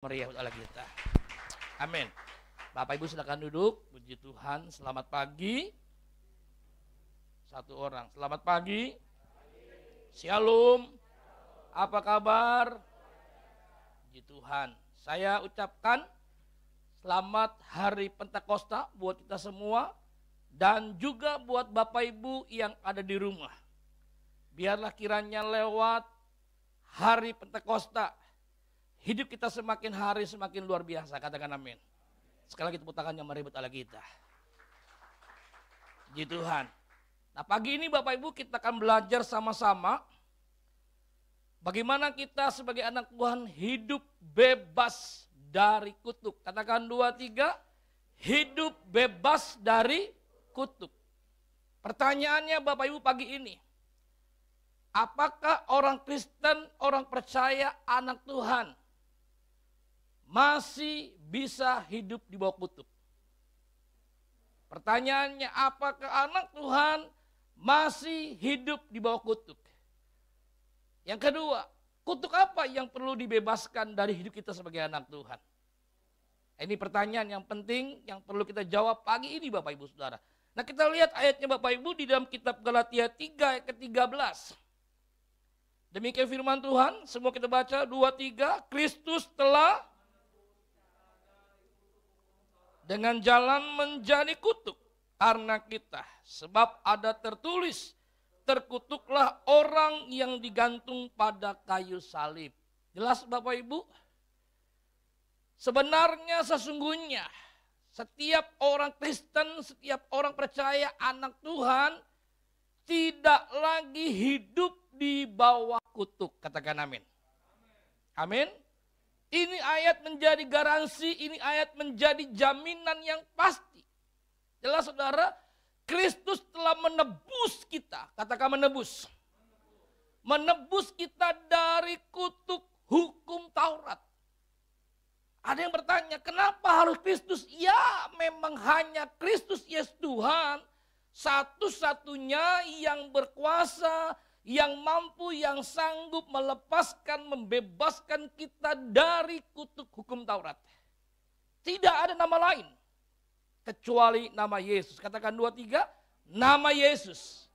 Meriah Allah kita. Amin. Bapak Ibu silakan duduk. Puji Tuhan. Selamat pagi. Satu orang. Selamat pagi. Shalom. Apa kabar? Puji Tuhan. Saya ucapkan selamat hari Pentakosta buat kita semua dan juga buat Bapak Ibu yang ada di rumah. Biarlah kiranya lewat hari Pentakosta hidup kita semakin hari semakin luar biasa. Katakan amin. Sekali lagi tepuk tangan yang meribut Allah kita. Puji Tuhan. Nah pagi ini Bapak Ibu kita akan belajar sama-sama bagaimana kita sebagai anak Tuhan hidup bebas dari kutuk. Katakan 2, 3. Hidup bebas dari kutuk. Pertanyaannya Bapak Ibu pagi ini. Apakah orang Kristen, orang percaya, anak Tuhan masih bisa hidup di bawah kutuk? Pertanyaannya, apakah anak Tuhan masih hidup di bawah kutuk? Yang kedua, kutuk apa yang perlu dibebaskan dari hidup kita sebagai anak Tuhan? Ini pertanyaan yang penting yang perlu kita jawab pagi ini Bapak Ibu Saudara. Nah kita lihat ayatnya Bapak Ibu di dalam kitab Galatia 3 ayat ke-13. Demikian firman Tuhan, semua kita baca 2, 3. Kristus telah dengan jalan menjadi kutuk karena kita. Sebab ada tertulis, terkutuklah orang yang digantung pada kayu salib. Jelas Bapak Ibu? Sebenarnya sesungguhnya setiap orang Kristen, setiap orang percaya anak Tuhan tidak lagi hidup di bawah kutuk. Katakan amin. Amin. Ini ayat menjadi garansi, ini ayat menjadi jaminan yang pasti. Jelas saudara, Kristus telah menebus kita. Katakan menebus. Menebus kita dari kutuk hukum Taurat. Ada yang bertanya, kenapa harus Kristus? Ya memang hanya Kristus Yesus Tuhan. Satu-satunya yang berkuasa, yang mampu, yang sanggup melepaskan, membebaskan kita dari kutuk hukum Taurat. Tidak ada nama lain kecuali nama Yesus. Katakan 2, 3, nama Yesus.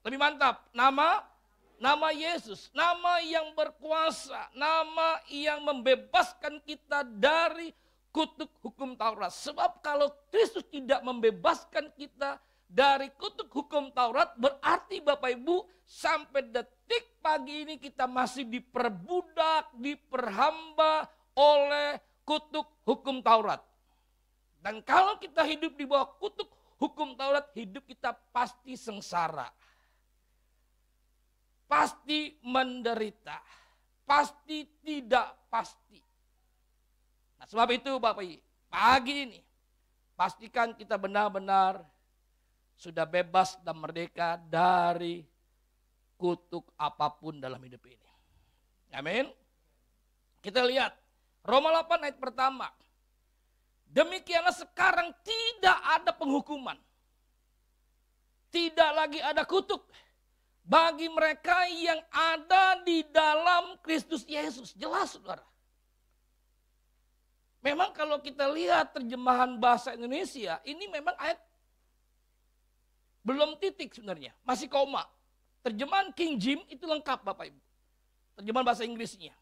Lebih mantap, nama Yesus. Nama yang berkuasa, nama yang membebaskan kita dari kutuk hukum Taurat. Sebab kalau Kristus tidak membebaskan kita dari kutuk hukum Taurat, berarti Bapak Ibu sampai detik pagi ini kita masih diperbudak, diperhamba oleh kutuk hukum Taurat. Dan kalau kita hidup di bawah kutuk hukum Taurat, hidup kita pasti sengsara. Pasti menderita. Pasti tidak pasti. Nah sebab itu Bapak Ibu, pagi ini pastikan kita benar-benar sudah bebas dan merdeka dari kutuk apapun dalam hidup ini. Amin. Kita lihat Roma 8 ayat pertama. Demikianlah sekarang tidak ada penghukuman. Tidak lagi ada kutuk bagi mereka yang ada di dalam Kristus Yesus. Jelas saudara. Memang kalau kita lihat terjemahan bahasa Indonesia, ini memang ayat belum titik sebenarnya, masih koma. Terjemahan King James itu lengkap Bapak Ibu. Terjemahan bahasa Inggrisnya.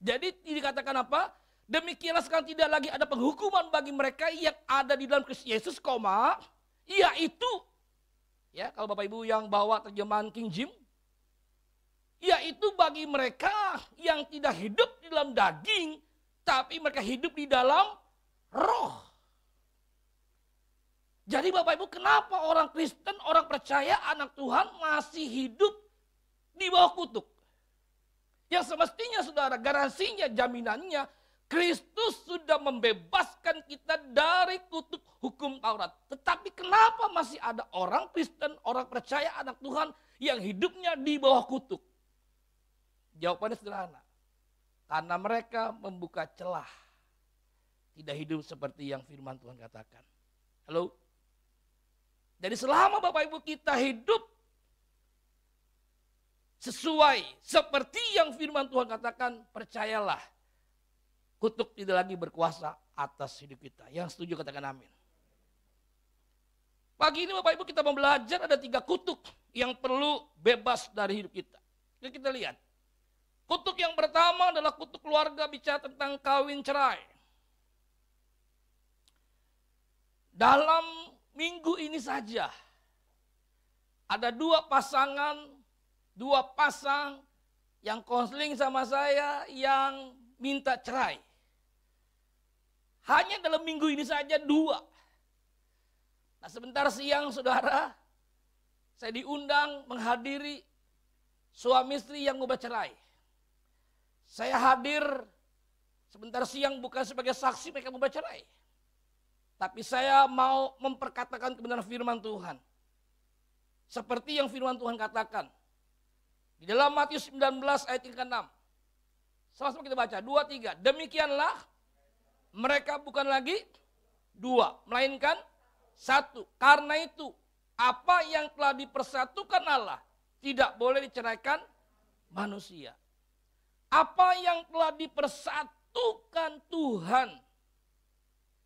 Jadi dikatakan apa? Demikianlah sekarang tidak lagi ada penghukuman bagi mereka yang ada di dalam Kristus Yesus, koma, yaitu, ya kalau Bapak Ibu yang bawa terjemahan King James, yaitu bagi mereka yang tidak hidup di dalam daging, tapi mereka hidup di dalam roh. Jadi Bapak Ibu, kenapa orang Kristen, orang percaya, anak Tuhan masih hidup di bawah kutuk? Yang semestinya saudara, garansinya, jaminannya, Kristus sudah membebaskan kita dari kutuk hukum Taurat. Tetapi kenapa masih ada orang Kristen, orang percaya, anak Tuhan yang hidupnya di bawah kutuk? Jawabannya sederhana. Karena mereka membuka celah. Tidak hidup seperti yang firman Tuhan katakan. Halo? Jadi selama Bapak Ibu kita hidup sesuai seperti yang firman Tuhan katakan, percayalah kutuk tidak lagi berkuasa atas hidup kita. Yang setuju katakan amin. Pagi ini Bapak Ibu kita mau belajar ada 3 kutuk yang perlu bebas dari hidup kita. Jadi kita lihat. Kutuk yang pertama adalah kutuk keluarga, bicara tentang kawin cerai. Dalam minggu ini saja ada 2 pasang yang konseling sama saya yang minta cerai. Hanya dalam minggu ini saja 2. Nah sebentar siang saudara, saya diundang menghadiri suami istri yang mau bercerai. Saya hadir sebentar siang bukan sebagai saksi mereka mau bercerai. Tapi saya mau memperkatakan kebenaran firman Tuhan. Seperti yang firman Tuhan katakan. Di dalam Matius 19 ayat 6. Sama-sama kita baca, 2, 3. Demikianlah mereka bukan lagi 2, melainkan 1. Karena itu, apa yang telah dipersatukan Allah tidak boleh diceraikan manusia. Apa yang telah dipersatukan Tuhan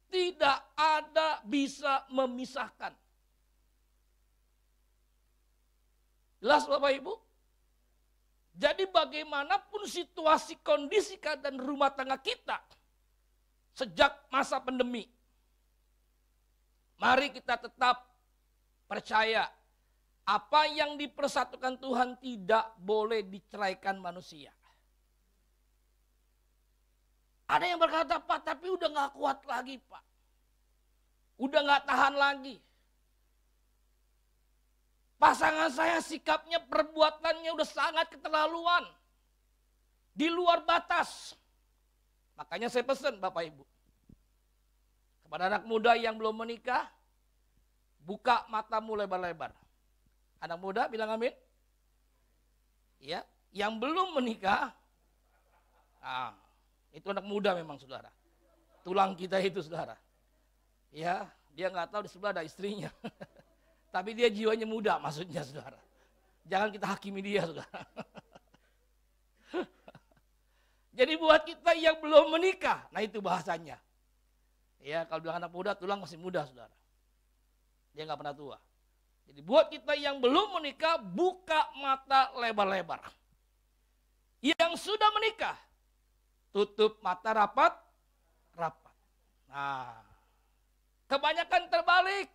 tidak ada bisa memisahkan. Jelas Bapak Ibu? Jadi bagaimanapun situasi kondisi keadaan rumah tangga kita sejak masa pandemi, mari kita tetap percaya apa yang dipersatukan Tuhan tidak boleh diceraikan manusia. Ada yang berkata, Pak, tapi udah gak kuat lagi, Pak. Udah gak tahan lagi. Pasangan saya sikapnya, perbuatannya udah sangat keterlaluan. Di luar batas. Makanya saya pesan Bapak Ibu. Kepada anak muda yang belum menikah, buka matamu lebar-lebar. Anak muda bilang amin. Ya, yang belum menikah, itu anak muda memang saudara. Tulang kita itu saudara. Ya, dia nggak tahu di sebelah ada istrinya. Tapi dia jiwanya muda maksudnya saudara. Jangan kita hakimi dia saudara. Jadi buat kita yang belum menikah, nah itu bahasanya. Ya, kalau bilang anak muda, tulang masih muda saudara. Dia nggak pernah tua. Jadi buat kita yang belum menikah, buka mata lebar-lebar. Yang sudah menikah, tutup mata rapat. Nah, kebanyakan terbalik.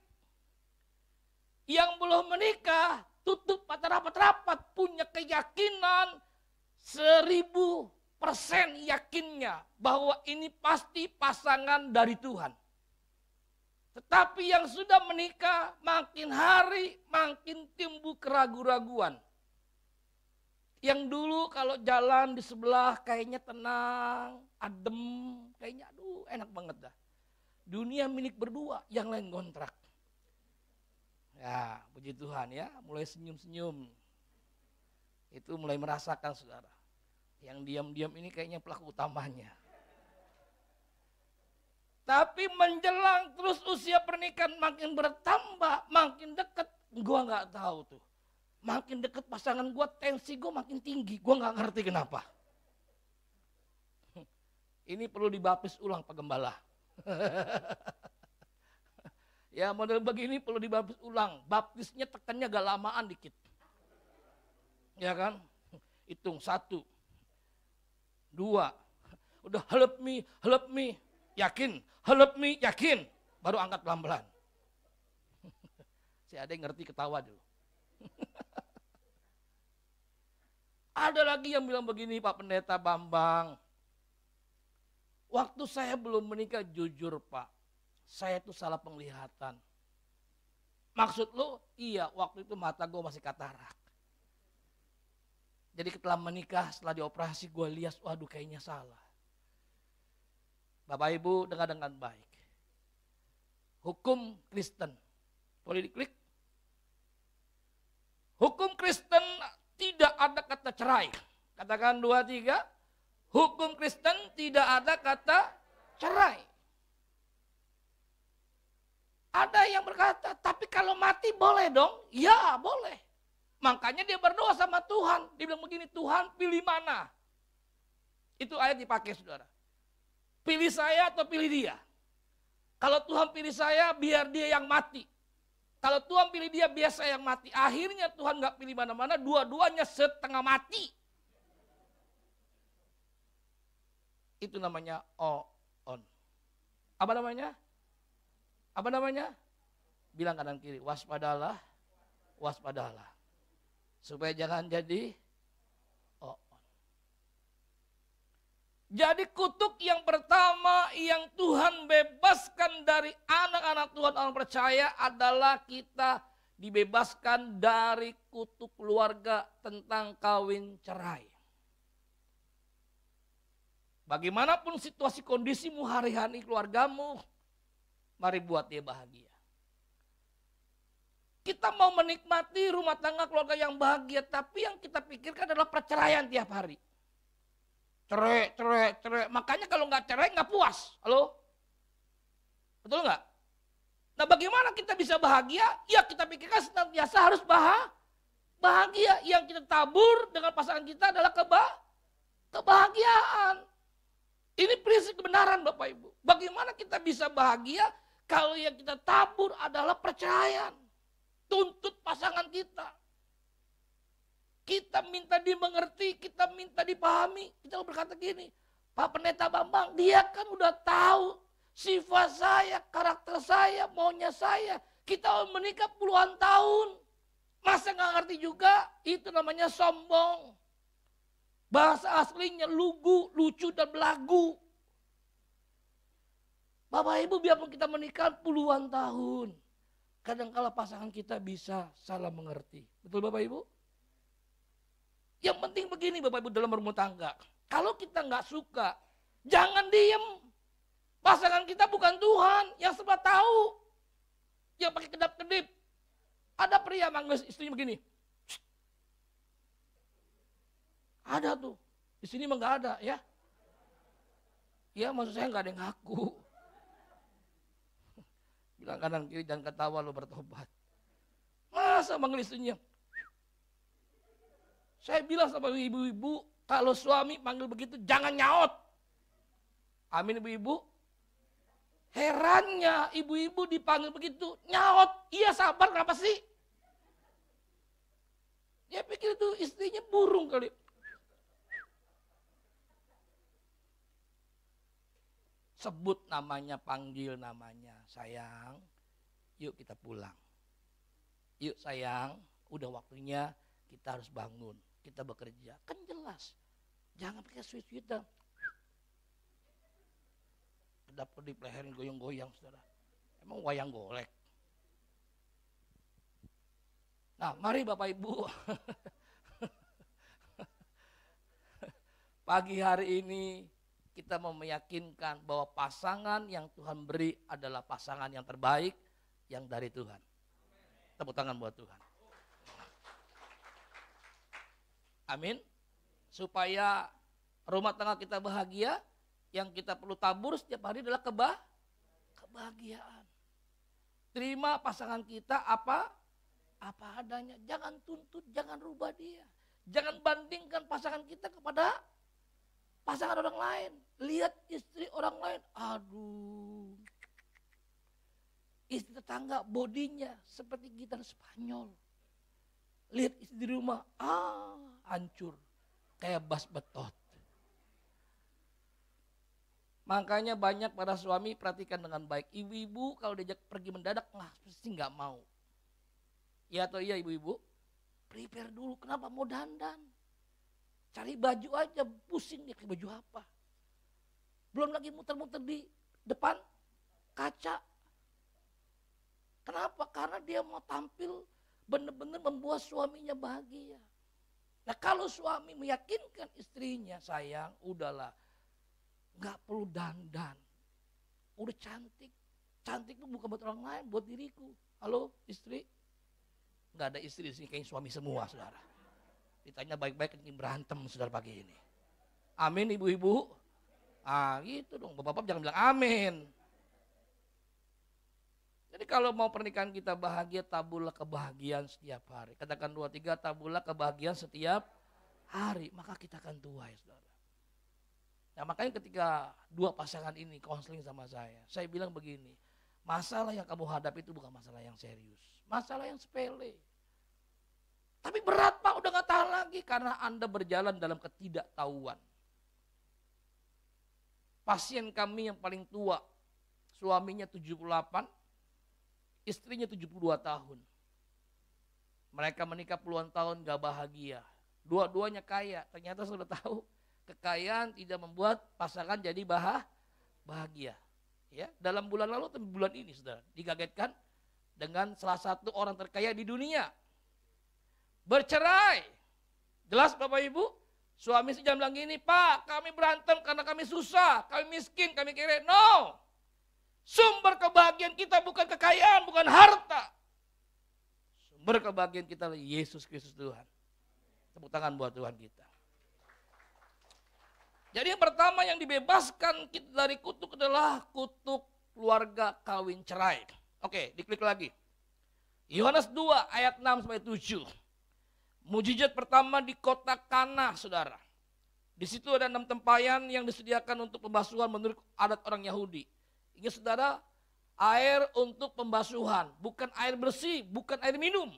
Yang belum menikah, tutup mata rapat-rapat. Punya keyakinan 1000% yakinnya bahwa ini pasti pasangan dari Tuhan. Tetapi yang sudah menikah, makin hari makin timbul keraguan-raguan. Yang dulu kalau jalan di sebelah kayaknya tenang, adem, kayaknya aduh enak banget dah. Dunia milik berdua, yang lain kontrak. Ya, puji Tuhan ya, mulai senyum-senyum. Itu mulai merasakan saudara. Yang diam-diam ini kayaknya pelaku utamanya. Tapi menjelang terus usia pernikahan makin bertambah, makin dekat, gua nggak tahu tuh. Makin dekat pasangan gue, tensi gue makin tinggi. Gue gak ngerti kenapa. Ini perlu dibaptis ulang Pak Gembala. Ya model begini perlu dibaptis ulang. Baptisnya tekannya agak lamaan dikit. Ya kan? Hitung 1, 2. Udah help me. Yakin, help me, yakin. Baru angkat pelan-pelan. Si ada yang ngerti ketawa dulu. Ada lagi yang bilang begini Pak Pendeta Bambang. Waktu saya belum menikah jujur Pak. Saya itu salah penglihatan. Maksud lo? Iya waktu itu mata gue masih katarak. Jadi setelah menikah setelah dioperasi gue lihat waduh kayaknya salah. Bapak Ibu dengar dengan baik. Hukum Kristen. Boleh diklik? Hukum Kristen tidak ada kata cerai. Katakan 2, 3. Hukum Kristen tidak ada kata cerai. Ada yang berkata, tapi kalau mati boleh dong? Ya boleh. Makanya dia berdoa sama Tuhan. Dia bilang begini, Tuhan pilih mana? Itu ayat dipakai saudara. Pilih saya atau pilih dia? Kalau Tuhan pilih saya, biar dia yang mati. Kalau Tuhan pilih dia, biar saya yang mati. Akhirnya Tuhan gak pilih mana-mana, dua-duanya setengah mati. Itu namanya on. Apa namanya? Apa namanya? Bilang kanan kiri, waspadalah, waspadalah. Supaya jangan jadi on. Jadi kutuk yang pertama yang Tuhan bebaskan dari anak-anak Tuhan orang percaya adalah kita dibebaskan dari kutuk keluarga tentang kawin cerai. Bagaimanapun situasi kondisimu hari-hari keluargamu, mari buat dia bahagia. Kita mau menikmati rumah tangga keluarga yang bahagia, tapi yang kita pikirkan adalah perceraian tiap hari. Cerai. Makanya kalau nggak cerai nggak puas. Halo? Betul nggak? Nah bagaimana kita bisa bahagia? Ya kita pikirkan senantiasa harus bahagia. Yang kita tabur dengan pasangan kita adalah kebahagiaan. Ini prinsip kebenaran Bapak Ibu. Bagaimana kita bisa bahagia kalau yang kita tabur adalah perceraian. Tuntut pasangan kita. Kita minta dimengerti, kita minta dipahami. Kita berkata gini, Pak Pendeta Bambang, dia kan udah tahu sifat saya, karakter saya, maunya saya. Kita menikah puluhan tahun. Masa nggak ngerti juga? Itu namanya sombong. Bahasa aslinya lugu, lucu, dan belagu. Bapak Ibu, biarpun kita menikah puluhan tahun. Kadang-kala pasangan kita bisa salah mengerti. Betul Bapak Ibu? Yang penting begini Bapak Ibu dalam berumah tangga. Kalau kita nggak suka, jangan diem. Pasangan kita bukan Tuhan yang serba tahu. Yang pakai kedap-kedip. Ada pria manggil istrinya begini. Ada tuh. Di sini mah nggak ada ya. Ya maksud saya nggak ada yang ngaku. Bilang kanan kiri dan ketawa lo bertobat. Masa manggil istrinya? Saya bilang sama ibu-ibu, kalau suami panggil begitu jangan nyaut. Amin ibu-ibu. Herannya ibu-ibu dipanggil begitu, nyaut. Iya sabar kenapa sih? Dia pikir itu istrinya burung kali. Sebut namanya, panggil namanya. Sayang, yuk kita pulang. Yuk sayang, udah waktunya kita harus bangun. Kita bekerja. Kan jelas. Jangan pakai sweet-sweet dan kedap-kedip leherin goyang-goyang saudara. Emang wayang golek. Nah mari Bapak Ibu. Pagi hari ini kita mau meyakinkan bahwa pasangan yang Tuhan beri adalah pasangan yang terbaik yang dari Tuhan. Tepuk tangan buat Tuhan. Amin. Supaya rumah tangga kita bahagia, yang kita perlu tabur setiap hari adalah kebahagiaan. Terima pasangan kita apa adanya. Jangan tuntut, jangan rubah dia. Jangan bandingkan pasangan kita kepada pasangan orang lain. Lihat istri orang lain. Aduh. Istri tetangga bodinya seperti gitar Spanyol. Lihat istri di rumah, hancur. Kayak bas betot. Makanya banyak para suami perhatikan dengan baik. Ibu-ibu kalau diajak pergi mendadak, pasti nggak mau. Ya atau iya ibu-ibu? Prepare dulu, kenapa mau dandan? Cari baju aja, pusing dia pakai baju apa. Belum lagi muter-muter di depan kaca. Kenapa? Karena dia mau tampil benar-benar membuat suaminya bahagia. Nah kalau suami meyakinkan istrinya, sayang udahlah, gak perlu dandan. Udah cantik. Cantik itu bukan buat orang lain, buat diriku. Halo istri? Gak ada istri di sini, kayak suami semua saudara. Ditanya baik-baik ini berantem saudara pagi ini. Amin ibu-ibu. Gitu dong, bapak-bapak jangan bilang amin. Jadi kalau mau pernikahan kita bahagia, taburlah kebahagiaan setiap hari. Katakan 2, 3, taburlah kebahagiaan setiap hari. Maka kita akan tua ya saudara. Ya makanya ketika dua pasangan ini konseling sama saya bilang begini, masalah yang kamu hadapi itu bukan masalah yang serius, masalah yang sepele. Tapi berat Pak, udah gak tahan lagi karena Anda berjalan dalam ketidaktahuan. Pasien kami yang paling tua, suaminya 78, istrinya 72 tahun. Mereka menikah puluhan tahun gak bahagia. Dua-duanya kaya, ternyata sudah tahu kekayaan tidak membuat pasangan jadi bahagia. Ya, dalam bulan lalu atau bulan ini saudara, dikagetkan dengan salah satu orang terkaya di dunia. Bercerai. Jelas Bapak Ibu? Suami sejam bilang gini, Pak kami berantem karena kami susah, kami miskin, kami kere. No. Sumber kebahagiaan kita bukan kekayaan, bukan harta. Sumber kebahagiaan kita adalah Yesus Kristus Tuhan. Tepuk tangan buat Tuhan kita. Jadi yang pertama yang dibebaskan kita dari kutuk adalah kutuk keluarga kawin cerai. Oke, diklik lagi. Yohanes 2 ayat 6-7. Mujizat pertama di kota Kana, saudara. Di situ ada 6 tempayan yang disediakan untuk pembasuhan menurut adat orang Yahudi. Ingat saudara, air untuk pembasuhan, bukan air bersih, bukan air minum.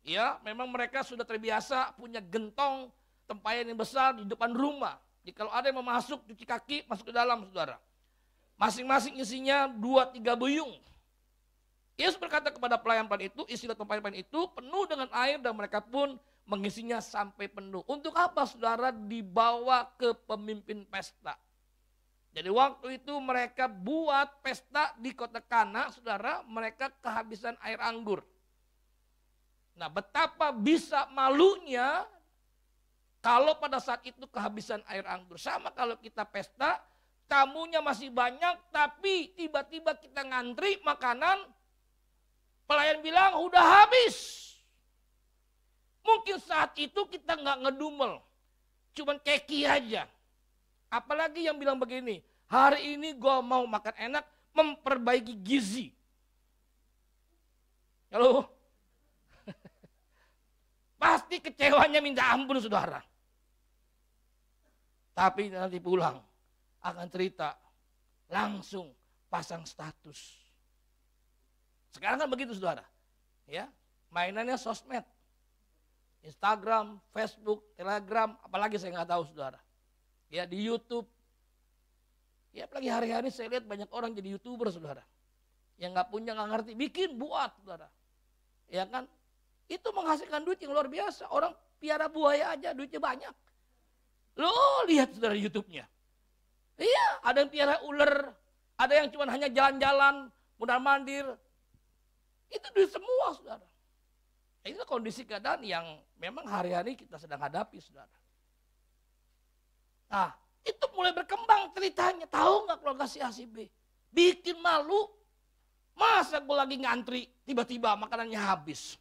Ya, memang mereka sudah terbiasa punya gentong tempayan yang besar di depan rumah. Jadi kalau ada yang mau masuk cuci kaki, masuk ke dalam saudara. Masing-masing isinya 2-3 buyung. Yesus berkata kepada pelayan-pelayan itu, isilah tempayan itu penuh dengan air dan mereka pun mengisinya sampai penuh. Untuk apa saudara? Dibawa ke pemimpin pesta. Jadi waktu itu mereka buat pesta di kota Kana, saudara, mereka kehabisan air anggur. Nah betapa bisa malunya kalau pada saat itu kehabisan air anggur. Sama kalau kita pesta, tamunya masih banyak tapi tiba-tiba kita ngantri makanan, pelayan bilang udah habis. Mungkin saat itu kita nggak ngedumel, cuman keki aja. Apalagi yang bilang begini, hari ini gue mau makan enak, memperbaiki gizi. Halo? Pasti kecewanya minta ampun saudara. Tapi nanti pulang akan cerita, langsung pasang status. Sekarang kan begitu saudara. Ya, mainannya sosmed. Instagram, Facebook, Telegram, apalagi saya nggak tahu saudara. Ya di YouTube. Ya apalagi hari-hari saya lihat banyak orang jadi YouTuber saudara. Yang nggak punya, nggak ngerti, bikin, buat saudara. Ya kan? Itu menghasilkan duit yang luar biasa. Orang piara buaya aja duitnya banyak. Lo lihat saudara YouTube-nya. Iya, ada yang piara ular, ada yang cuma hanya jalan-jalan, mundar-mandir. Itu duit semua saudara. Inilah kondisi keadaan yang memang hari-hari kita sedang hadapi saudara. Nah, itu mulai berkembang ceritanya. Tahu nggak keluarga si A si B? Bikin malu. Masa gue lagi ngantri, tiba-tiba makanannya habis.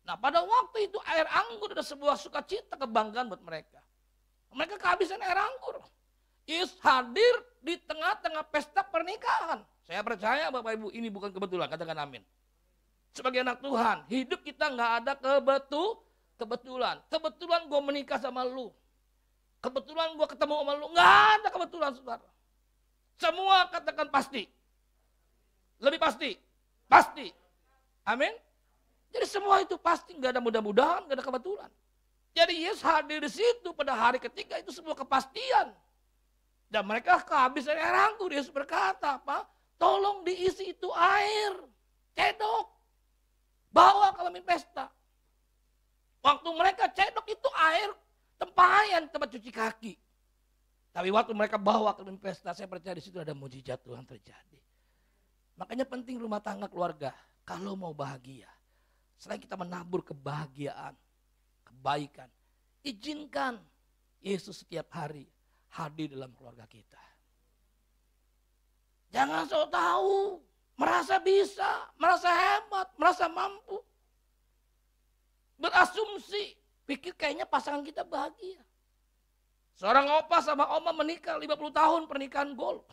Nah, pada waktu itu air anggur adalah sebuah sukacita, kebanggaan buat mereka. Mereka kehabisan air anggur. Yesus hadir di tengah-tengah pesta pernikahan. Saya percaya Bapak Ibu ini bukan kebetulan, katakan amin. Sebagai anak Tuhan, hidup kita nggak ada kebetulan. Kebetulan gue menikah sama lu. Kebetulan gue ketemu sama lu. Nggak ada kebetulan saudara. Semua katakan pasti. Lebih pasti. Pasti. Amin. Jadi semua itu pasti, nggak ada mudah-mudahan, nggak ada kebetulan. Jadi Yesus hadir di situ pada hari ketiga itu sebuah kepastian. Dan mereka kehabisan air anggur. Yesus berkata apa? Tolong diisi itu air. Cedok. Bawa ke dalam pesta. Waktu mereka cedok itu air tempayan tempat cuci kaki. Tapi waktu mereka bawa ke dalam pesta, saya percaya di situ ada mujizat Tuhan terjadi. Makanya penting rumah tangga keluarga. Kalau mau bahagia, selain kita menabur kebahagiaan, kebaikan, izinkan Yesus setiap hari hadir dalam keluarga kita. Jangan sok tahu, merasa bisa, merasa hebat, merasa mampu. Berasumsi, pikir kayaknya pasangan kita bahagia. Seorang opa sama oma menikah 50 tahun pernikahan gold.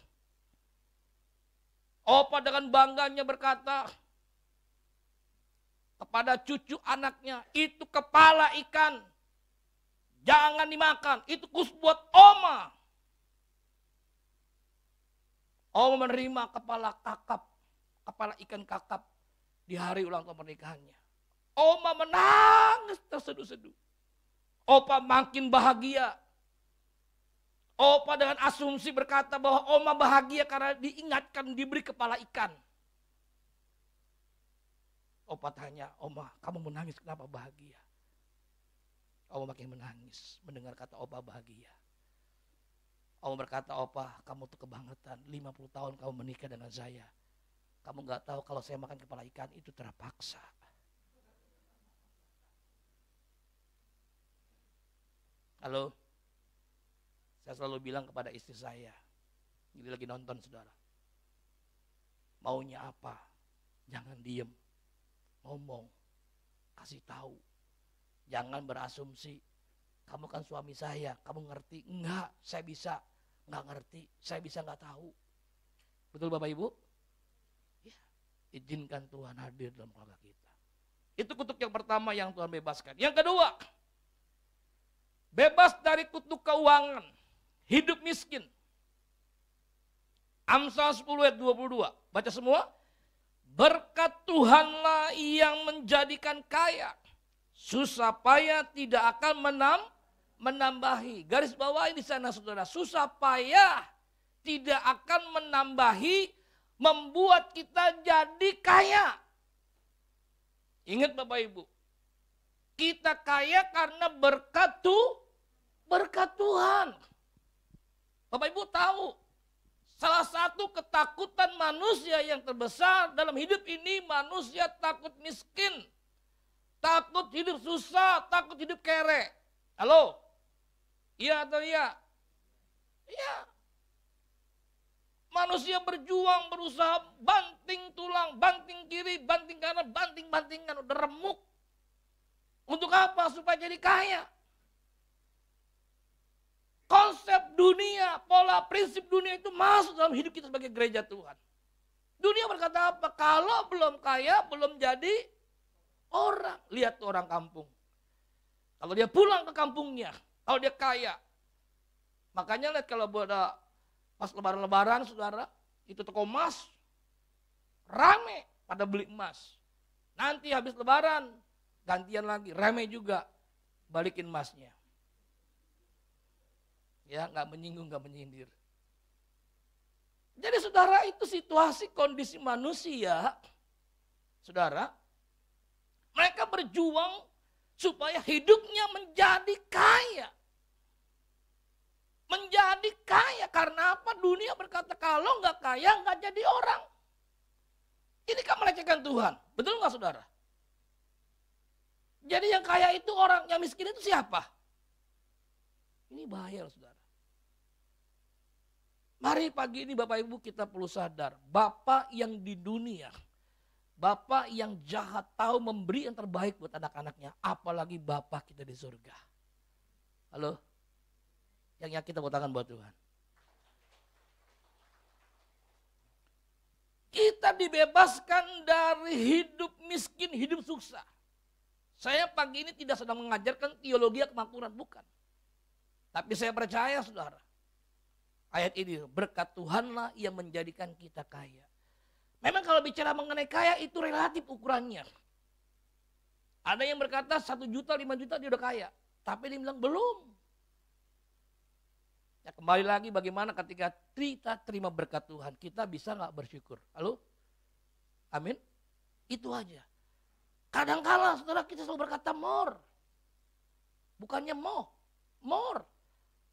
Opa dengan bangganya berkata kepada cucu anaknya, itu kepala ikan, jangan dimakan, itu khusus buat oma. Oma menerima kepala ikan kakap di hari ulang tahun pernikahannya. Oma menangis terseduh-seduh. Opa makin bahagia. Opa dengan asumsi berkata bahwa Oma bahagia karena diingatkan diberi kepala ikan. Opa tanya, Oma, kamu menangis kenapa bahagia? Oma makin menangis mendengar kata Opa bahagia. Oma berkata, Opa, kamu tuh kebangetan. 50 tahun kamu menikah dengan saya. Kamu gak tahu kalau saya makan kepala ikan itu terpaksa. Halo, saya selalu bilang kepada istri saya, ini lagi nonton saudara, maunya apa? Jangan diem, ngomong, kasih tahu, jangan berasumsi. Kamu kan suami saya, kamu ngerti? Enggak, saya bisa nggak ngerti, saya bisa nggak tahu. Betul Bapak Ibu? Ya, izinkan Tuhan hadir dalam keluarga kita. Itu kutuk yang pertama yang Tuhan bebaskan. Yang kedua, bebas dari kutuk keuangan, hidup miskin. Amsal 10 ayat 22. Baca semua. Berkat Tuhanlah yang menjadikan kaya. Susah payah tidak akan menambahi. Garis bawahi di sana saudara. Susah payah tidak akan menambahi, membuat kita jadi kaya. Ingat Bapak Ibu. Kita kaya karena berkat Tuhan. Bapak Ibu tahu, salah satu ketakutan manusia yang terbesar dalam hidup ini, manusia takut miskin, takut hidup susah, takut hidup kere. Halo? Iya atau iya? Iya. Manusia berjuang, berusaha banting tulang, banting kiri, banting kanan, banting-bantingan, udah remuk. Untuk apa? Supaya jadi kaya. Konsep dunia, pola prinsip dunia itu masuk dalam hidup kita sebagai gereja Tuhan. Dunia berkata apa? Kalau belum kaya, belum jadi orang. Lihat tuh orang kampung. Kalau dia pulang ke kampungnya, kalau dia kaya. Makanya lihat kalau ada pas lebaran-lebaran saudara, itu toko emas rame pada beli emas. Nanti habis lebaran, gantian lagi, rame juga balikin emasnya. Ya, nggak menyinggung, nggak menyindir. Jadi saudara, itu situasi kondisi manusia, saudara, mereka berjuang supaya hidupnya menjadi kaya. Menjadi kaya, karena apa? Dunia berkata kalau nggak kaya nggak jadi orang. Ini kan melecehkan Tuhan, betul nggak saudara? Jadi yang kaya itu orang, yang miskin itu siapa? Ini bahaya saudara. Mari pagi ini Bapak Ibu kita perlu sadar, Bapak yang di dunia, Bapak yang jahat tahu memberi yang terbaik buat anak-anaknya, apalagi Bapak kita di surga. Halo? Yang yakin tepuk tangan buat Tuhan. Kita dibebaskan dari hidup miskin, hidup susah. Saya pagi ini tidak sedang mengajarkan teologi kemakmuran, bukan. Tapi saya percaya saudara, ayat ini berkat Tuhanlah yang menjadikan kita kaya. Memang kalau bicara mengenai kaya itu relatif ukurannya. Ada yang berkata 1 juta, 5 juta dia udah kaya. Tapi dia bilang belum. Ya, kembali lagi bagaimana ketika kita terima berkat Tuhan, kita bisa gak bersyukur? Halo? Amin? Itu aja. Kadangkala saudara kita selalu berkata more. Bukannya more.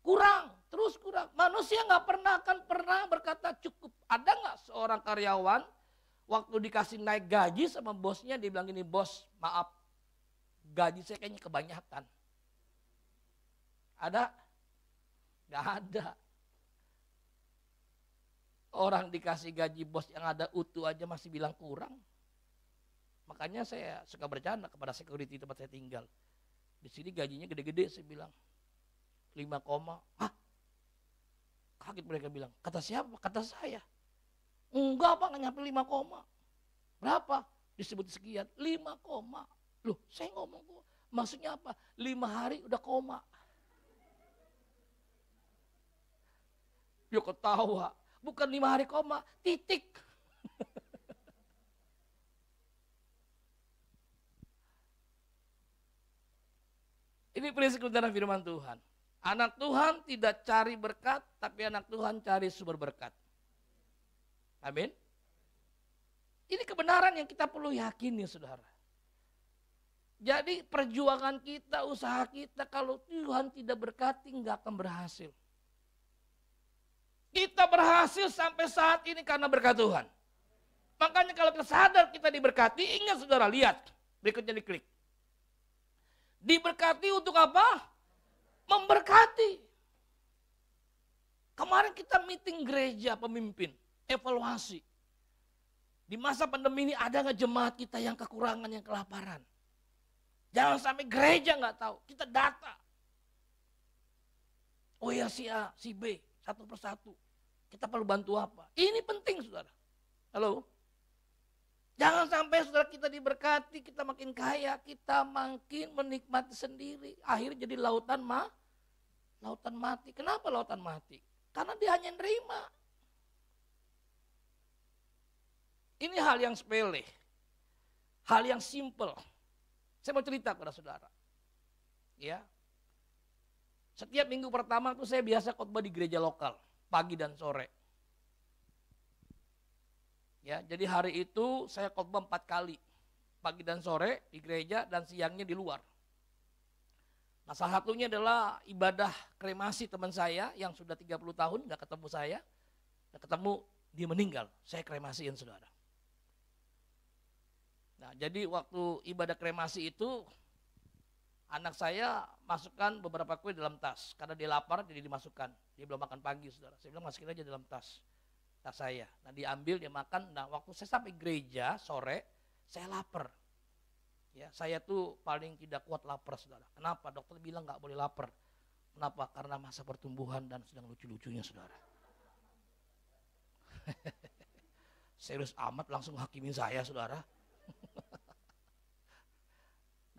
Kurang, terus kurang. Manusia gak akan pernah berkata cukup. Ada gak seorang karyawan waktu dikasih naik gaji sama bosnya, dia bilang gini, bos maaf, gaji saya kayaknya kebanyakan. Ada? Gak ada. Orang dikasih gaji bos yang ada utuh aja masih bilang kurang. Makanya saya suka bercanda kepada security tempat saya tinggal. Di sini gajinya gede-gede, saya bilang 5, hah? Kaget mereka bilang, kata siapa? Kata saya. Enggak Pak, nggak nyampe 5, berapa? Disebut sekian, 5, loh saya ngomong kok, maksudnya apa? 5 hari udah koma. Dia ketawa, Bukan 5 hari koma, titik. Ini prinsip kebenaran firman Tuhan. Anak Tuhan tidak cari berkat, tapi anak Tuhan cari sumber berkat. Amin. Ini kebenaran yang kita perlu yakini, saudara. Jadi perjuangan kita, usaha kita, kalau Tuhan tidak berkati, nggak akan berhasil. Kita berhasil sampai saat ini karena berkat Tuhan. Makanya kalau kita sadar kita diberkati, ingat saudara, lihat. Berikutnya diklik. Diberkati untuk apa? Memberkati. Kemarin kita meeting gereja pemimpin, evaluasi. Di masa pandemi ini ada nggak jemaat kita yang kekurangan, yang kelaparan? Jangan sampai gereja nggak tahu, kita data. Oh ya si A, si B, satu persatu. Kita perlu bantu apa? Ini penting saudara. Halo? Jangan sampai saudara kita diberkati, kita makin kaya, kita makin menikmati sendiri. Akhirnya jadi lautan mati. Kenapa lautan mati? Karena dia hanya nerima. Ini hal yang sepele. Hal yang simple. Saya mau cerita kepada saudara. Ya. Setiap minggu pertama tuh saya biasa khotbah di gereja lokal. Pagi dan sore. Ya, jadi hari itu saya khotbah 4 kali. Pagi dan sore di gereja dan siangnya di luar. Nah, salah satunya adalah ibadah kremasi teman saya yang sudah 30 tahun gak ketemu saya. Gak ketemu, dia meninggal. Saya kremasiin saudara. Nah, jadi waktu ibadah kremasi itu anak saya masukkan beberapa kue dalam tas. Karena dia lapar jadi dimasukkan. Dia belum makan pagi saudara. Saya bilang masukin aja dalam tas saya. Nah diambil dia makan. Nah waktu saya sampai gereja sore saya lapar. Ya, saya tuh paling tidak kuat lapar saudara. Kenapa? Dokter bilang gak boleh lapar. Kenapa? Karena masa pertumbuhan dan sedang lucu-lucunya saudara. Serius amat langsung hakimin saya saudara.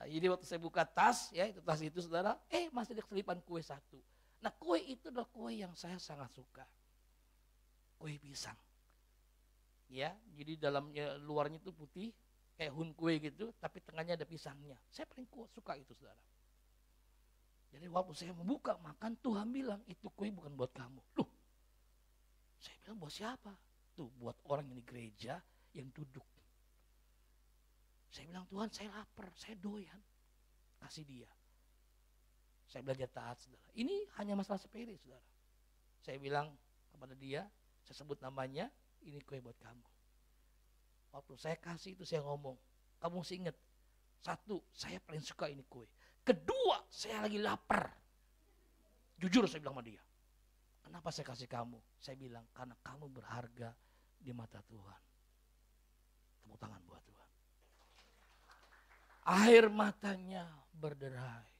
Nah jadi waktu saya buka tas, ya itu tas itu saudara, masih ada selipan kue satu. Nah kue itu adalah kue yang saya sangat suka. Kue pisang. Ya, jadi dalamnya luarnya itu putih, kayak hun kue gitu, tapi tengahnya ada pisangnya. Saya paling suka itu saudara. Jadi waktu saya membuka makan, Tuhan bilang itu kue bukan buat kamu. Loh, saya bilang buat siapa? Tuh buat orang yang di gereja yang duduk. Saya bilang Tuhan saya lapar, saya doyan. Kasih dia. Saya belajar taat saudara. Ini hanya masalah sepele saudara. Saya bilang kepada dia, saya sebut namanya, ini kue buat kamu. Waktu saya kasih itu saya ngomong, kamu mesti ingat. Satu, saya paling suka ini kue. Kedua, saya lagi lapar. Jujur saya bilang sama dia. Kenapa saya kasih kamu? Saya bilang karena kamu berharga di mata Tuhan. Tepuk tangan buat Tuhan. Air matanya berderai.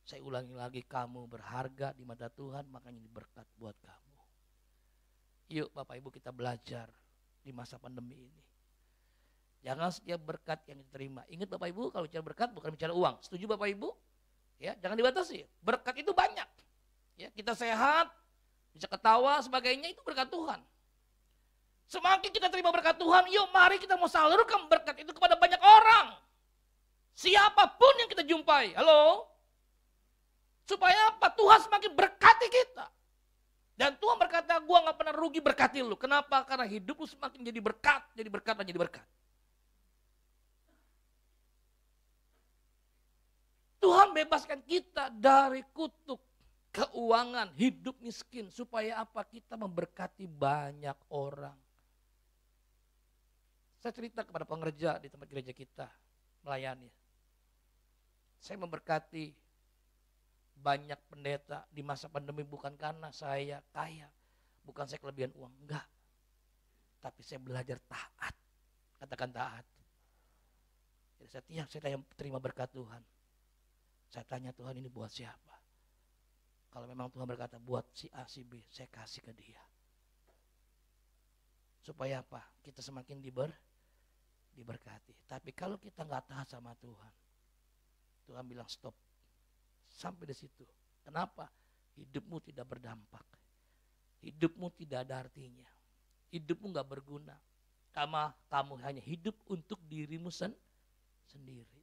Saya ulangi lagi, kamu berharga di mata Tuhan, makanya ini berkat buat kamu. Yuk Bapak Ibu kita belajar di masa pandemi ini. Jangan setiap berkat yang diterima. Ingat Bapak Ibu, kalau bicara berkat bukan bicara uang. Setuju Bapak Ibu? Ya, jangan dibatasi. Berkat itu banyak. Ya, kita sehat, bisa ketawa, sebagainya itu berkat Tuhan. Semakin kita terima berkat Tuhan, yuk mari kita mau salurkan berkat itu kepada banyak orang. Siapapun yang kita jumpai, halo? Supaya apa? Tuhan semakin berkati kita. Dan Tuhan berkata, gua gak pernah rugi berkati lu. Kenapa? Karena hidup lu semakin jadi berkat, dan jadi berkat. Tuhan bebaskan kita dari kutuk keuangan, hidup miskin. Supaya apa? Kita memberkati banyak orang. Saya cerita kepada pengerja di tempat gereja kita, melayani. Saya memberkati banyak pendeta di masa pandemi bukan karena saya kaya, bukan saya kelebihan uang, enggak. Tapi saya belajar taat, katakan taat. Jadi setiap saya terima berkat Tuhan, saya tanya Tuhan ini buat siapa? Kalau memang Tuhan berkata buat si A, si B, saya kasih ke dia. Supaya apa? Kita semakin diberkati. Tapi kalau kita nggak taat sama Tuhan, Tuhan bilang stop. Sampai di situ. Kenapa? Hidupmu tidak berdampak. hidupmu tidak ada artinya. Hidupmu gak berguna. Kamu hanya hidup untuk dirimu sendiri.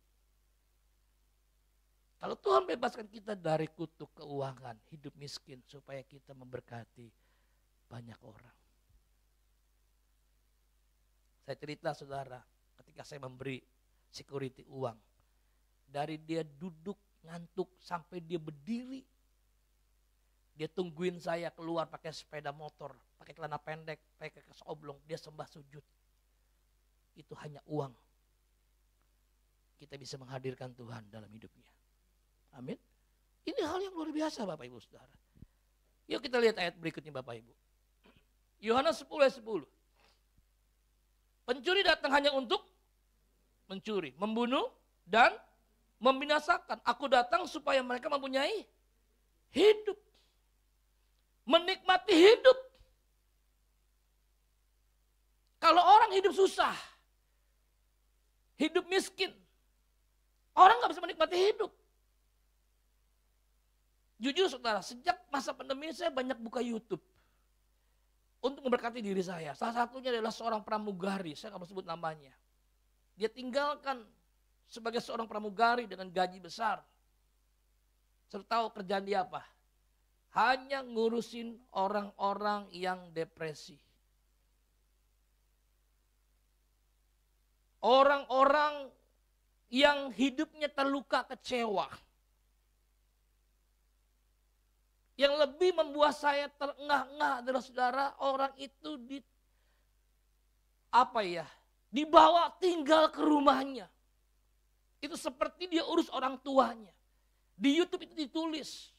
Kalau Tuhan bebaskan kita dari kutuk keuangan, hidup miskin, supaya kita memberkati banyak orang. Saya cerita saudara, ketika saya memberi security uang, dari dia duduk ngantuk sampai dia berdiri, dia tungguin saya keluar pakai sepeda motor, pakai celana pendek, pakai kaos oblong, dia sembah sujud. Itu hanya uang. Kita bisa menghadirkan Tuhan dalam hidupnya. Amin. Ini hal yang luar biasa Bapak Ibu Saudara. Yuk kita lihat ayat berikutnya Bapak Ibu. Yohanes 10 ayat 10. Pencuri datang hanya untuk mencuri, membunuh, dan membinasakan. Aku datang supaya mereka mempunyai hidup. Menikmati hidup. Kalau orang hidup susah, hidup miskin, orang gak bisa menikmati hidup. Jujur saudara, sejak masa pandemi saya banyak buka YouTube untuk memberkati diri saya. Salah satunya adalah seorang pramugari, saya gak mau sebut namanya. Dia tinggalkan sebagai seorang pramugari dengan gaji besar. Saudara tahu kerjaan dia apa? Hanya ngurusin orang-orang yang depresi. Orang-orang yang hidupnya terluka kecewa. Yang lebih membuat saya terengah-engah adalah saudara, orang itu dibawa tinggal ke rumahnya. Itu seperti dia urus orang tuanya. Di YouTube itu ditulis,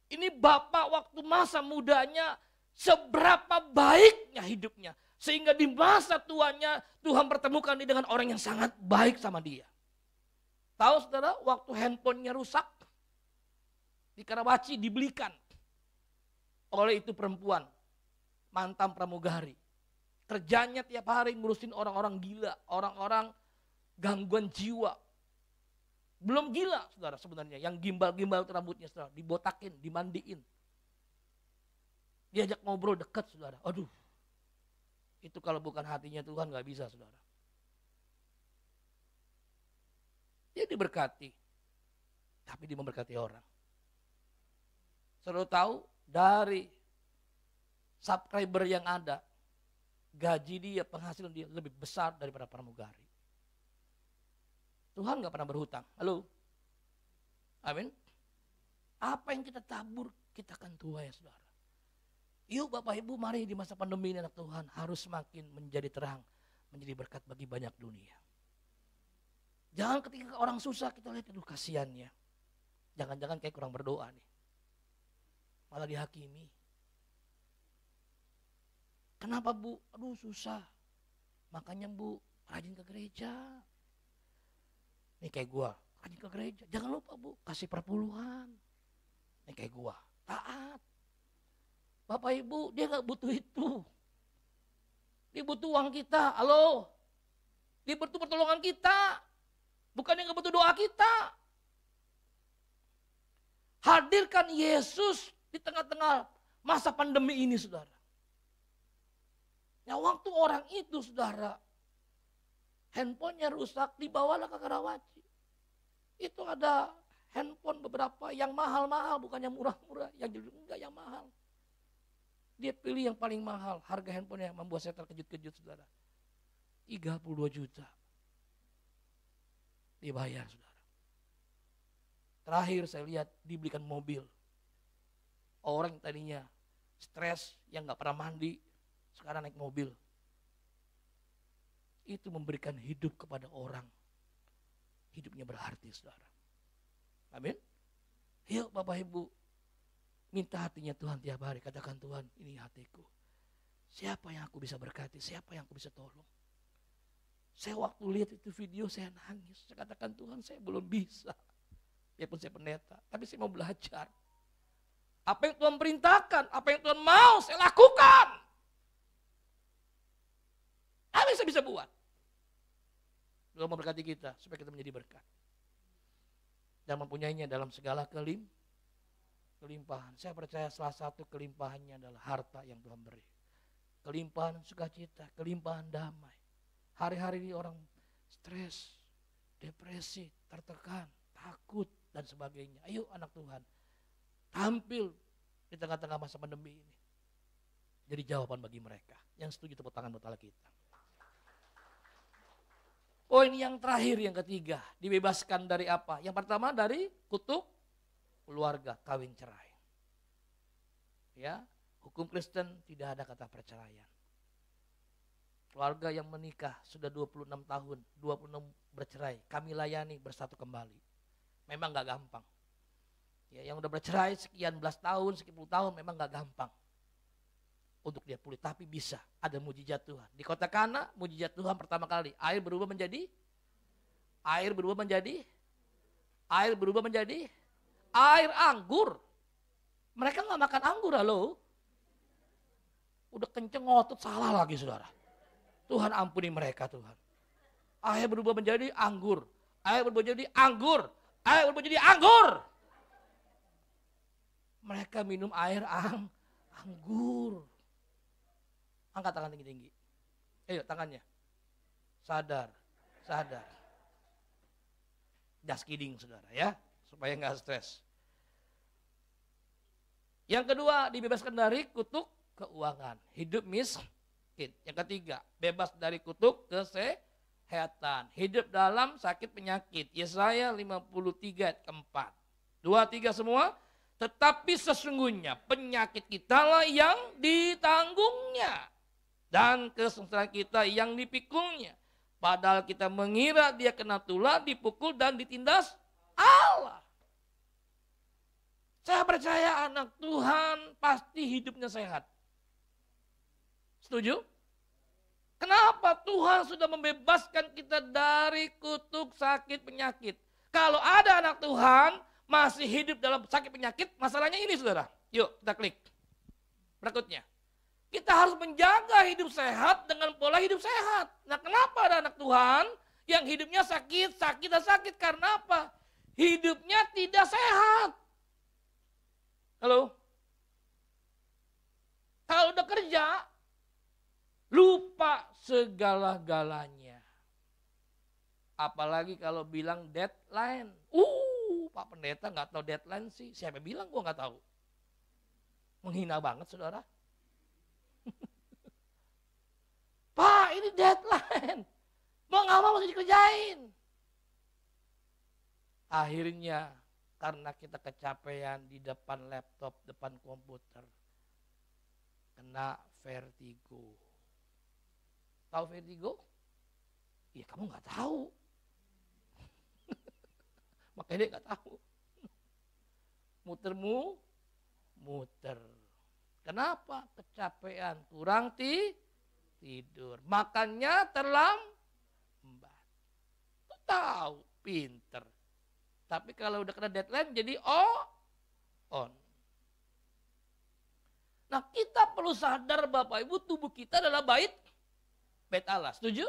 ini bapak waktu masa mudanya seberapa baiknya hidupnya. Sehingga di masa tuanya Tuhan pertemukan dia dengan orang yang sangat baik sama dia. Tahu saudara, waktu handphonenya rusak, di Karawaci dibelikan oleh itu perempuan, mantan pramugari. Kerjanya tiap hari ngurusin orang-orang gila, orang-orang gangguan jiwa. Belum gila saudara sebenarnya, yang gimbal-gimbal rambutnya saudara, dibotakin, dimandiin. Diajak ngobrol dekat saudara, aduh. Itu kalau bukan hatinya Tuhan gak bisa saudara. Dia diberkati, tapi dia memberkati orang. Saudara tahu dari subscriber yang ada, gaji dia, penghasilan dia lebih besar daripada pramugari. Tuhan gak pernah berhutang. Halo? Amin. Apa yang kita tabur, kita akan tuai ya saudara. Yuk Bapak Ibu, mari di masa pandemi ini anak Tuhan harus semakin menjadi terang, menjadi berkat bagi banyak dunia. Jangan ketika orang susah kita lihat, aduh kasihannya. Jangan-jangan kayak kurang berdoa nih. Malah dihakimi. Kenapa Bu? Aduh susah. Makanya Bu, rajin ke gereja. Nih kayak gua, rajin ke gereja. Jangan lupa Bu, kasih perpuluhan. Nih kayak gua, taat. Bapak Ibu, dia gak butuh itu. Dia butuh uang kita, halo. Dia butuh pertolongan kita. Bukan yang gak butuh doa kita. Hadirkan Yesus di tengah-tengah masa pandemi ini saudara. Ya waktu orang itu saudara, handphonenya rusak, dibawalah ke Karawaci. Itu ada handphone beberapa yang mahal-mahal, bukan yang murah-murah, yang enggak yang mahal. Dia pilih yang paling mahal, harga handphonenya membuat saya terkejut-kejut saudara. 32 juta. Dibayar saudara. Terakhir saya lihat dibelikan mobil. Orang yang tadinya stres, yang gak pernah mandi, sekarang naik mobil. Itu memberikan hidup kepada orang. Hidupnya berarti saudara. Amin. Yuk Bapak Ibu, minta hatinya Tuhan tiap hari. Katakan Tuhan, ini hatiku. Siapa yang aku bisa berkati, siapa yang aku bisa tolong. Saya waktu lihat itu video saya nangis. Saya katakan Tuhan saya belum bisa. Biarpun saya pendeta, tapi saya mau belajar. Apa yang Tuhan perintahkan, apa yang Tuhan mau saya lakukan. Apa yang saya bisa buat? Tuhan memberkati kita supaya kita menjadi berkat. Dan mempunyainya dalam segala Kelimpahan. Saya percaya salah satu kelimpahannya adalah harta yang Tuhan beri. Kelimpahan sukacita, kelimpahan damai. Hari-hari ini orang stres, depresi, tertekan, takut, dan sebagainya. Ayo anak Tuhan, tampil di tengah-tengah masa pandemi ini. Jadi jawaban bagi mereka. Yang setuju tepuk tangan buat Allah kita. Poin yang terakhir, yang ketiga, dibebaskan dari apa? Yang pertama dari kutuk keluarga, kawin cerai. Ya, hukum Kristen tidak ada kata perceraian. Keluarga yang menikah sudah 26 tahun, 26 bercerai, kami layani bersatu kembali. Memang gak gampang. Ya, yang udah bercerai sekian belas tahun, sekian puluh tahun memang gak gampang untuk dia pulih, tapi bisa, ada mujizat Tuhan. Di kota Kana, mujizat Tuhan pertama kali, air berubah menjadi air anggur. Mereka gak makan anggur, halo. Udah kenceng ngotot, salah lagi saudara. Tuhan ampuni mereka Tuhan. Air berubah menjadi anggur. Air berubah menjadi anggur. Air berubah menjadi anggur. Mereka minum air anggur. Angkat tangan tinggi-tinggi. Ayo tangannya. Sadar. Just kidding saudara ya. Supaya gak stres. Yang kedua, dibebaskan dari kutuk keuangan. Hidup miskin. Yang ketiga, bebas dari kutuk kesehatan. Hidup dalam sakit penyakit. Yesaya 53 ayat 4. 2, 3 semua. Tetapi sesungguhnya penyakit kita lah yang ditanggungnya. Dan kesengsaraan kita yang dipikulnya. Padahal kita mengira dia kena tulah, dipukul dan ditindas Allah. Saya percaya anak Tuhan pasti hidupnya sehat. Setuju? Kenapa Tuhan sudah membebaskan kita dari kutuk sakit penyakit? Kalau ada anak Tuhan masih hidup dalam sakit penyakit, masalahnya ini saudara. Yuk kita klik. Berikutnya. Kita harus menjaga hidup sehat dengan pola hidup sehat. Nah kenapa ada anak Tuhan yang hidupnya sakit? Karena apa? Hidupnya tidak sehat. Halo? Kalau udah kerja, lupa segala-galanya. Apalagi kalau bilang deadline. Pak Pendeta gak tahu deadline sih. Siapa bilang gua gak tahu. Menghina banget saudara. Pak ini deadline. Mau gak mau mesti dikerjain. Akhirnya karena kita kecapean di depan laptop, depan komputer. Kena vertigo. Tahu vertigo? Ya kamu gak tahu. Makanya dia gak tahu. Muter. Kenapa? Kecapean, kurang tidur. Makannya terlambat. Tuh tahu, pinter. Tapi kalau udah kena deadline jadi on. Nah kita perlu sadar Bapak Ibu, tubuh kita adalah bait Allah. Setuju?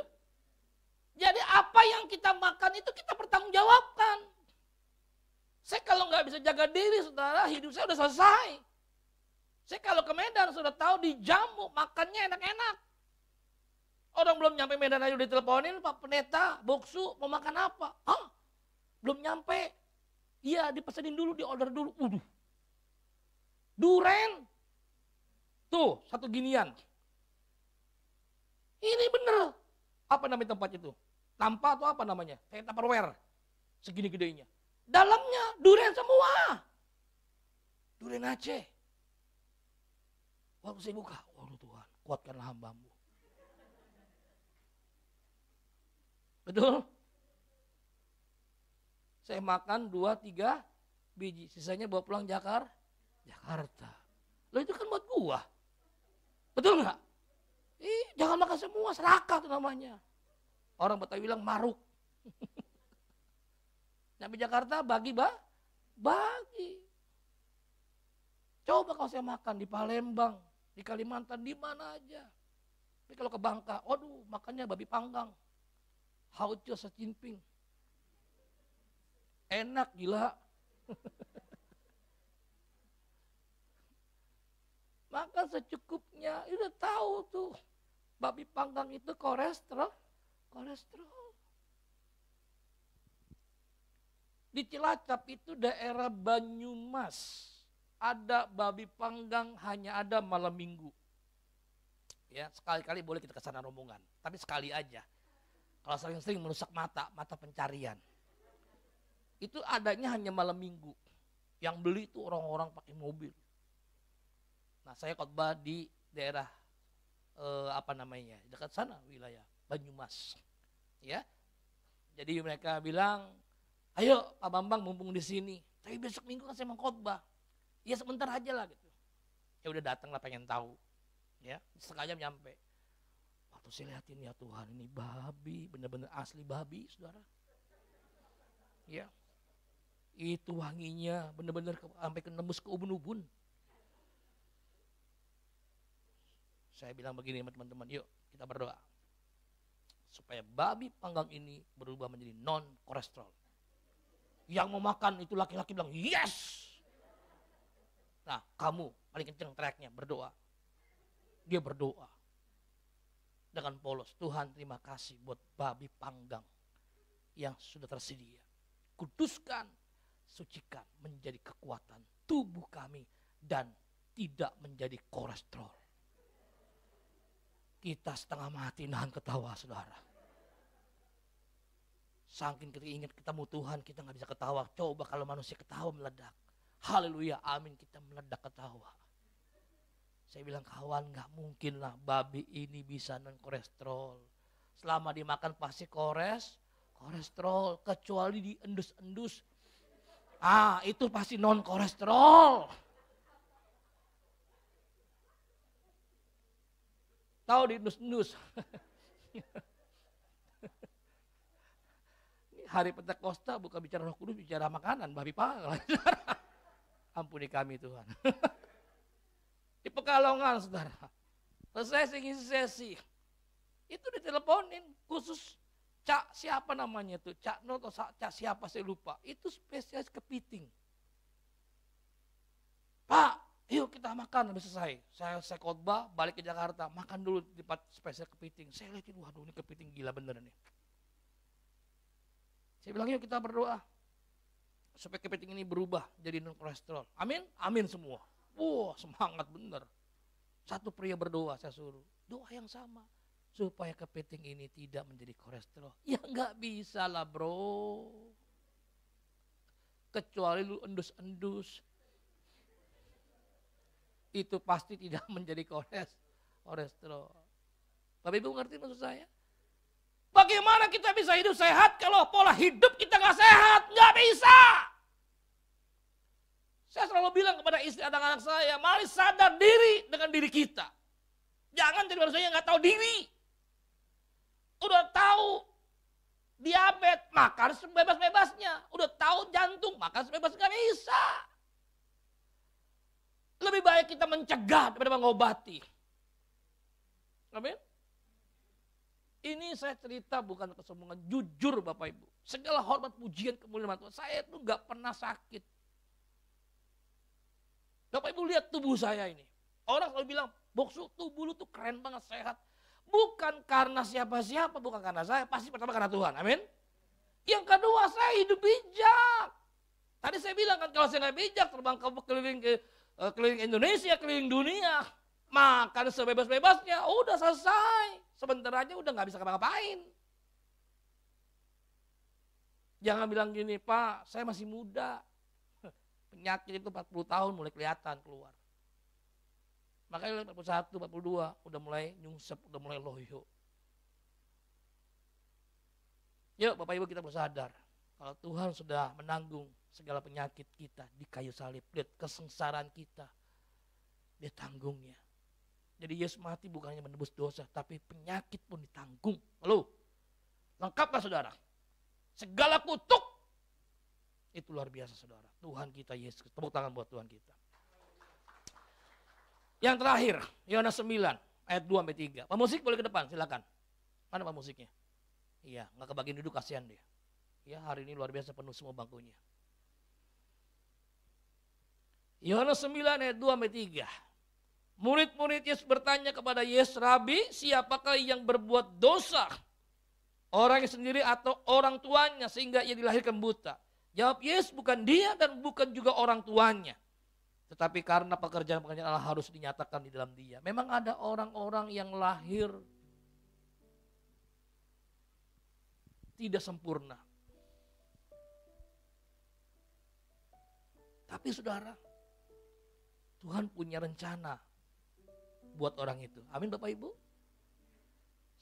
Jadi apa yang kita makan itu kita pertanggungjawabkan. Saya kalau nggak bisa jaga diri saudara, hidup saya udah selesai. Saya kalau ke Medan sudah tahu dijamu, makannya enak-enak. Orang belum nyampe Medan aja udah diteleponin, Pak Pendeta, Boksu mau makan apa? Belum nyampe. Iya dipesenin dulu, di order dulu. Duren. Tuh, satu ginian. Ini bener. Apa namanya tempat itu? Tampa atau apa namanya? Kayak Tupperware. Segini gedenya. Dalamnya duren semua. Duren Aceh. Waktu saya buka, waduh Tuhan, kuatkanlah hamba-Mu. Betul? Saya makan 2-3 biji, sisanya bawa pulang Jakarta. Loh itu kan buat gua. Betul nggak? Jangan makan semua, serakah itu namanya. Orang Betawi bilang maruk. Nyampe Jakarta bagi. Coba kalau saya makan di Palembang, di Kalimantan, di mana aja. Tapi kalau ke Bangka, waduh makannya babi panggang. Hauco secinping. Enak gila. Makan secukupnya. Udah tahu tuh. Babi panggang itu kolesterol. Di Cilacap itu daerah Banyumas. Ada babi panggang hanya ada malam minggu. Ya, sekali-kali boleh kita ke sana rombongan. Tapi sekali aja. Kalau sering-sering merusak mata pencarian. Itu adanya hanya malam minggu. Yang beli itu orang-orang pakai mobil. Nah, saya khotbah di daerah dekat sana wilayah Banyumas. Ya. Jadi mereka bilang, "Ayo Pak Bambang mumpung di sini. Tapi besok minggu kan saya mau khotbah." Ya sebentar aja lah gitu. Ya udah datang lah pengen tahu. Ya, setengah jam nyampe. Waktu saya lihatin ya Tuhan ini babi, benar-benar asli babi, Saudara. Ya. Itu wanginya benar-benar sampai nembus ke ubun-ubun. Saya bilang begini sama teman-teman, yuk kita berdoa. Supaya babi panggang ini berubah menjadi non kolesterol. Yang mau makan itu laki-laki bilang, yes! Nah, kamu paling kenceng teriaknya, berdoa. Dia berdoa. Dengan polos, Tuhan terima kasih buat babi panggang yang sudah tersedia. Kuduskan, sucikan menjadi kekuatan tubuh kami dan tidak menjadi kolesterol. Kita setengah mati nahan ketawa, Saudara. Saking kita ingat ketemu Tuhan, kita gak bisa ketawa. Coba kalau manusia ketawa meledak. Haleluya, amin, kita meledak ketawa. Saya bilang, kawan, gak mungkin lah babi ini bisa non kolesterol. Selama dimakan pasti kolesterol, kecuali diendus-endus. Itu pasti non kolesterol. Tahu diendus-endus. Hari Pentakosta bukan bicara Roh Kudus, bicara makanan, babi panggang. Ampuni kami Tuhan. Di Pekalongan, Saudara. Selesai ngisi sesi. Itu diteleponin khusus Cak siapa namanya tuh, Cak No atau Cak siapa saya lupa. Itu spesialis kepiting. Pak, yuk kita makan habis selesai. Saya khotbah balik ke Jakarta, makan dulu di tempat spesial kepiting. Saya lihat, waduh ini kepiting gila bener nih. Saya bilang yuk kita berdoa supaya kepiting ini berubah jadi non kolesterol. Amin, amin semua. Wah semangat bener. Satu pria berdoa saya suruh doa yang sama supaya kepiting ini tidak menjadi kolesterol. Ya nggak bisa lah bro. Kecuali lu endus-endus. Itu pasti tidak menjadi kolesterol. Bapak Ibu ngerti maksud saya? Bagaimana kita bisa hidup sehat kalau pola hidup kita gak sehat? Gak bisa. Saya selalu bilang kepada istri anak-anak saya, mari sadar diri dengan diri kita. Jangan jadi manusia yang gak tahu diri. Udah tahu diabetes, makan sebebas-bebasnya. Udah tahu jantung, makan sebebas gak bisa. Lebih baik kita mencegah daripada mengobati. Amin. Ini saya cerita bukan kesombongan, jujur Bapak Ibu. Segala hormat pujian kemuliaan Tuhan, saya itu gak pernah sakit. Bapak Ibu lihat tubuh saya ini. Orang selalu bilang, Boksu tubuh lu tuh keren banget, sehat. Bukan karena siapa-siapa, bukan karena saya, pasti pertama karena Tuhan, amin. Yang kedua, saya hidup bijak. Tadi saya bilang kan kalau saya gak bijak, terbang keliling Indonesia, keliling dunia. Makan sebebas-bebasnya, udah selesai. Sebentar aja udah gak bisa ngapa-ngapain. Jangan bilang gini, Pak, saya masih muda. Penyakit itu 40 tahun mulai kelihatan keluar. Makanya 41, 42 udah mulai nyungsep, udah mulai loyo. Yuk Bapak Ibu kita bersadar. Kalau Tuhan sudah menanggung segala penyakit kita di kayu salib. Lihat kesengsaraan kita. Dia tanggungnya. Jadi Yesus mati bukan hanya menebus dosa, tapi penyakit pun ditanggung. Lalu, lengkaplah saudara. Segala kutuk, itu luar biasa saudara. Tuhan kita Yesus, tepuk tangan buat Tuhan kita. Yang terakhir, Yohanes 9, ayat 2-3. Pemusik boleh ke depan, silakan. Mana pemusiknya? Iya, gak kebagian duduk, kasihan dia. Ya, hari ini luar biasa penuh semua bangkunya. Yohanes 9, ayat 2-3. Murid-murid Yesus bertanya kepada Yesus, Rabi, siapakah yang berbuat dosa? Orangnya sendiri atau orang tuanya sehingga ia dilahirkan buta? Jawab Yesus, bukan dia dan bukan juga orang tuanya. Tetapi karena pekerjaan-pekerjaan Allah harus dinyatakan di dalam dia. Memang ada orang-orang yang lahir tidak sempurna. Tapi saudara, Tuhan punya rencana buat orang itu. Amin Bapak Ibu.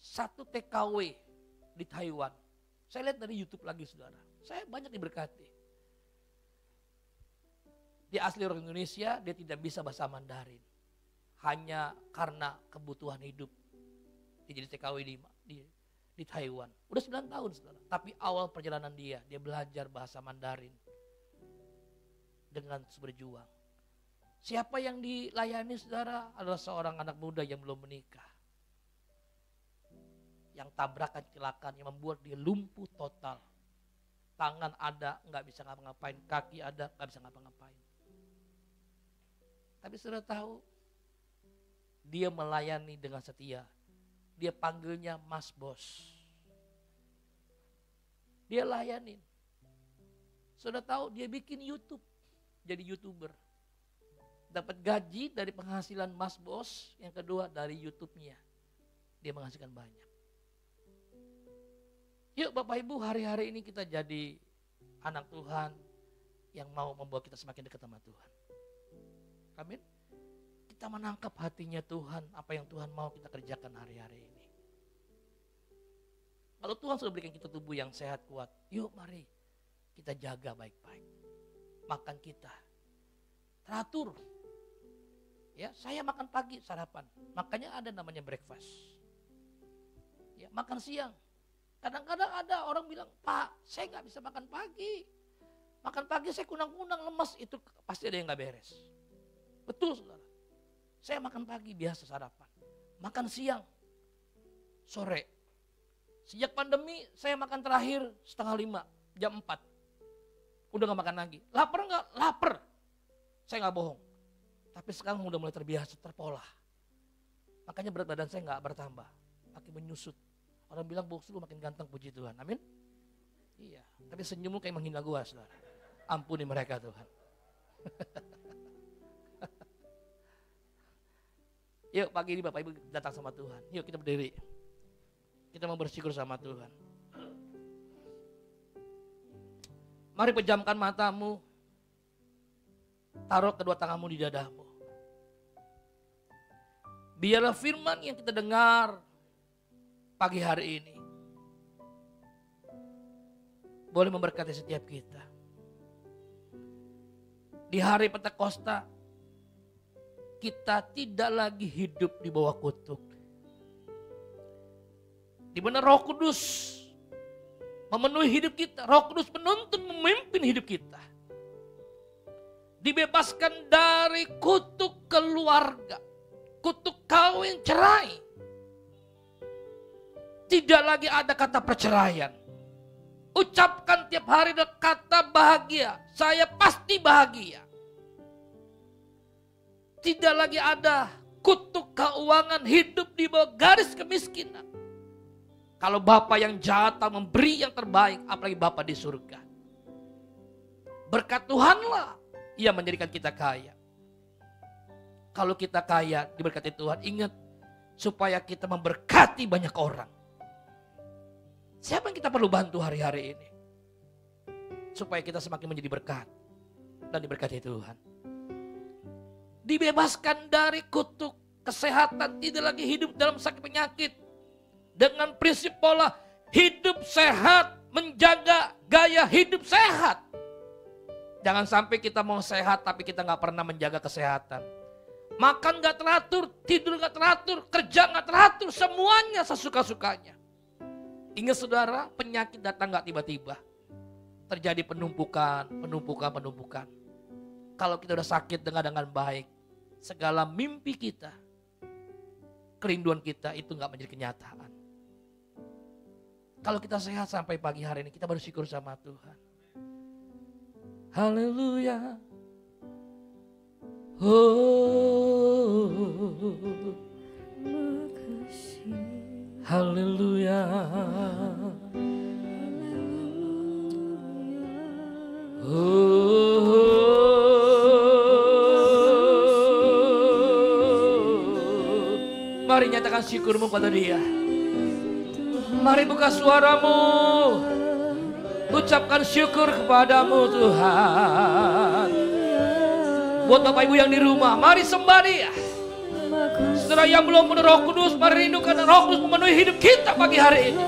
Satu TKW di Taiwan. Saya lihat dari YouTube lagi saudara. Saya banyak diberkati. Dia asli orang Indonesia, dia tidak bisa bahasa Mandarin. Hanya karena kebutuhan hidup. Dia jadi TKW di Taiwan. Udah 9 tahun saudara. Tapi awal perjalanan dia belajar bahasa Mandarin. Dengan berjuang. Siapa yang dilayani saudara adalah seorang anak muda yang belum menikah. Yang tabrakan kecelakaan yang membuat dia lumpuh total. Tangan ada, nggak bisa ngapa-ngapain. Kaki ada, nggak bisa ngapa-ngapain. Tapi saudara tahu, dia melayani dengan setia. Dia panggilnya Mas Bos. Dia layanin. Saudara tahu, dia bikin YouTube. Jadi YouTuber. Dapat gaji dari penghasilan Mas Bos. Yang kedua dari YouTube-nya. Dia menghasilkan banyak. Yuk Bapak Ibu, hari-hari ini kita jadi anak Tuhan yang mau membawa kita semakin dekat sama Tuhan. Amin. Kita menangkap hatinya Tuhan, apa yang Tuhan mau kita kerjakan hari-hari ini. Kalau Tuhan sudah berikan kita tubuh yang sehat, kuat, yuk mari kita jaga baik-baik. Makan kita teratur. Ya, saya makan pagi sarapan, makanya ada namanya breakfast. Ya, makan siang. Kadang-kadang ada orang bilang, Pak, saya nggak bisa makan pagi. Makan pagi saya kunang-kunang, lemas, itu pasti ada yang nggak beres. Betul saudara. Saya makan pagi biasa sarapan. Makan siang, sore. Sejak pandemi saya makan terakhir 4:30, jam 4. Udah gak makan lagi. Lapar gak? Lapar. Saya gak bohong. Tapi sekarang udah mulai terbiasa, terpola. Makanya berat badan saya gak bertambah. Makin menyusut. Orang bilang, Box lu makin ganteng, puji Tuhan. Amin. Iya. Tapi senyum lu kayak menghina gua, saudara. Ampuni mereka Tuhan. Yuk pagi ini Bapak Ibu datang sama Tuhan. Yuk kita berdiri. Kita mau bersyukur sama Tuhan. Mari pejamkan matamu. Taruh kedua tanganmu di dadamu. Biarlah firman yang kita dengar pagi hari ini boleh memberkati setiap kita. Di hari Pentakosta kita tidak lagi hidup di bawah kutuk. Di mana Roh Kudus memenuhi hidup kita. Roh Kudus menuntun, memimpin hidup kita. Dibebaskan dari kutuk keluarga. Kutuk kawin cerai. Tidak lagi ada kata perceraian. Ucapkan tiap hari kata bahagia. Saya pasti bahagia. Tidak lagi ada kutuk keuangan, hidup di bawah garis kemiskinan. Kalau Bapa yang jahat memberi yang terbaik, apalagi Bapa di surga. Berkat Tuhanlah Ia menjadikan kita kaya. Kalau kita kaya diberkati Tuhan, ingat supaya kita memberkati banyak orang. Siapa yang kita perlu bantu hari-hari ini? Supaya kita semakin menjadi berkat dan diberkati Tuhan. Dibebaskan dari kutuk kesehatan, tidak lagi hidup dalam sakit penyakit. Dengan prinsip pola hidup sehat, menjaga gaya hidup sehat. Jangan sampai kita mau sehat tapi kita gak pernah menjaga kesehatan. Makan gak teratur, tidur gak teratur, kerja gak teratur, semuanya sesuka-sukanya. Ingat saudara, penyakit datang gak tiba-tiba. Terjadi penumpukan. Kalau kita udah sakit dengan baik, segala mimpi kita, kerinduan kita itu gak menjadi kenyataan. Kalau kita sehat sampai pagi hari ini, kita bersyukur sama Tuhan. Haleluya. Oh. Haleluya. Mari nyatakan syukurmu pada Dia. Mari buka suaramu, ucapkan syukur kepadamu Tuhan. Buat Bapak Ibu yang di rumah, mari sembah Dia. Saudara yang belum penuh Roh Kudus, mari rindukan Roh Kudus memenuhi hidup kita pagi hari ini.